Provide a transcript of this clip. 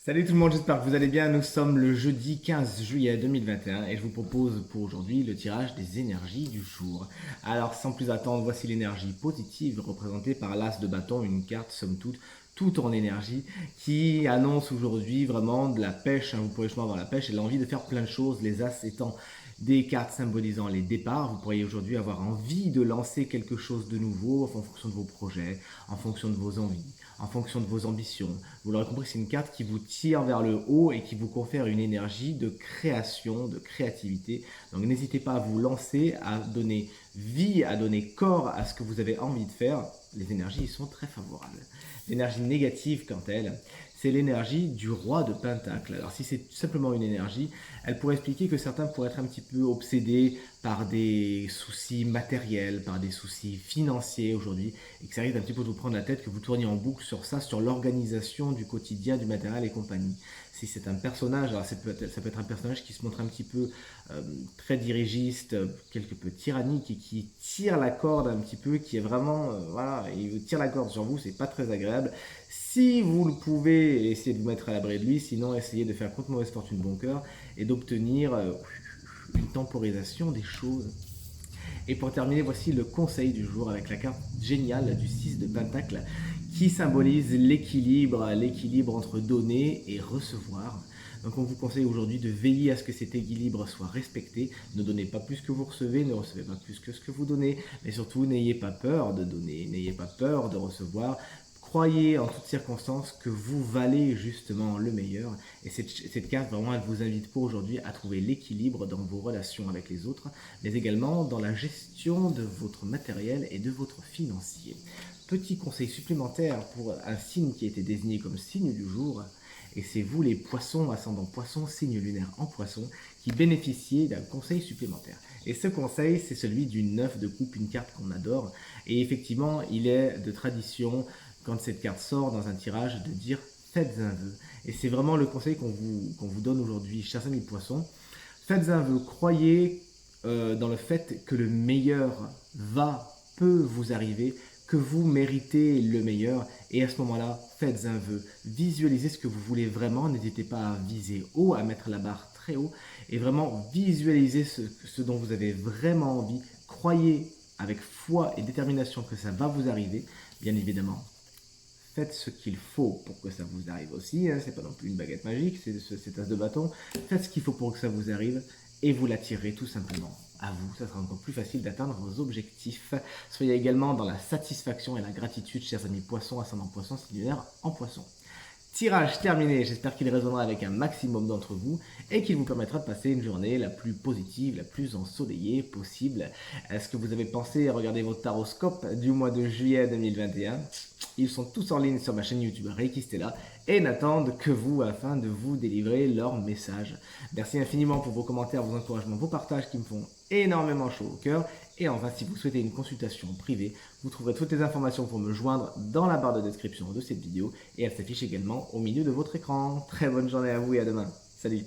Salut tout le monde, j'espère que vous allez bien. Nous sommes le jeudi 15 juillet 2021 et je vous propose pour aujourd'hui le tirage des énergies du jour. Alors sans plus attendre, voici l'énergie positive représentée par l'as de bâton, une carte somme toute, tout en énergie, qui annonce aujourd'hui vraiment de la pêche. Vous pourriez justement avoir la pêche et l'envie de faire plein de choses, les as étant des cartes symbolisant les départs. Vous pourriez aujourd'hui avoir envie de lancer quelque chose de nouveau en fonction de vos projets, en fonction de vos envies, en fonction de vos ambitions. Vous l'aurez compris, c'est une carte qui vous tire vers le haut et qui vous confère une énergie de création, de créativité. Donc n'hésitez pas à vous lancer, à donner vie, à donner corps à ce que vous avez envie de faire. Les énergies sont très favorables. L'énergie négative, quant à elle, c'est l'énergie du roi de Pentacle. Alors si c'est simplement une énergie, elle pourrait expliquer que certains pourraient être un petit peu obsédés par des soucis matériels, par des soucis financiers aujourd'hui, et que ça risque un petit peu de vous prendre la tête, que vous tourniez en boucle sur ça, sur l'organisation du quotidien, du matériel et compagnie. Si c'est un personnage, alors ça peut être un personnage qui se montre un petit peu très dirigiste, quelque peu tyrannique et qui tire la corde un petit peu, qui est vraiment, voilà, il tire la corde sur vous, c'est pas très agréable. Si vous le pouvez, essayez de vous mettre à l'abri de lui, sinon essayez de faire contre mauvaise fortune bon cœur et d'obtenir une temporisation des choses. Et pour terminer, voici le conseil du jour avec la carte géniale du 6 de Pentacle qui symbolise l'équilibre entre donner et recevoir. Donc on vous conseille aujourd'hui de veiller à ce que cet équilibre soit respecté. Ne donnez pas plus que vous recevez, ne recevez pas plus que ce que vous donnez, mais surtout n'ayez pas peur de donner, n'ayez pas peur de recevoir. Croyez en toutes circonstances que vous valez justement le meilleur. Et cette carte, vraiment, elle vous invite pour aujourd'hui à trouver l'équilibre dans vos relations avec les autres, mais également dans la gestion de votre matériel et de votre financier. Petit conseil supplémentaire pour un signe qui a été désigné comme signe du jour, et c'est vous les poissons, ascendant poisson, signe lunaire en poisson, qui bénéficiez d'un conseil supplémentaire. Et ce conseil, c'est celui du 9 de coupe, une carte qu'on adore. Et effectivement, il est de tradition, quand cette carte sort dans un tirage, de dire faites un vœu. Et c'est vraiment le conseil qu'on vous donne aujourd'hui, chers amis poissons. Faites un vœu, croyez dans le fait que le meilleur peut vous arriver, que vous méritez le meilleur. Et à ce moment-là, faites un vœu. Visualisez ce que vous voulez vraiment. N'hésitez pas à viser haut, à mettre la barre très haut. Et vraiment visualisez ce dont vous avez vraiment envie. Croyez avec foi et détermination que ça va vous arriver. Bien évidemment, faites ce qu'il faut pour que ça vous arrive aussi. Hein. C'est pas non plus une baguette magique, c'est cet as de bâton. Faites ce qu'il faut pour que ça vous arrive et vous l'attirez tout simplement à vous. Ça sera encore plus facile d'atteindre vos objectifs. Soyez également dans la satisfaction et la gratitude, chers amis poissons, ascendant poisson, signe lunaire en poisson. Tirage terminé, j'espère qu'il résonnera avec un maximum d'entre vous et qu'il vous permettra de passer une journée la plus positive, la plus ensoleillée possible. Est-ce que vous avez pensé à regarder vos taroscopes du mois de juillet 2021? Ils sont tous en ligne sur ma chaîne YouTube Reiki Stella et n'attendent que vous afin de vous délivrer leur message. Merci infiniment pour vos commentaires, vos encouragements, vos partages qui me font énormément chaud au cœur. Et enfin, si vous souhaitez une consultation privée, vous trouverez toutes les informations pour me joindre dans la barre de description de cette vidéo et elle s'affiche également au milieu de votre écran. Très bonne journée à vous et à demain. Salut!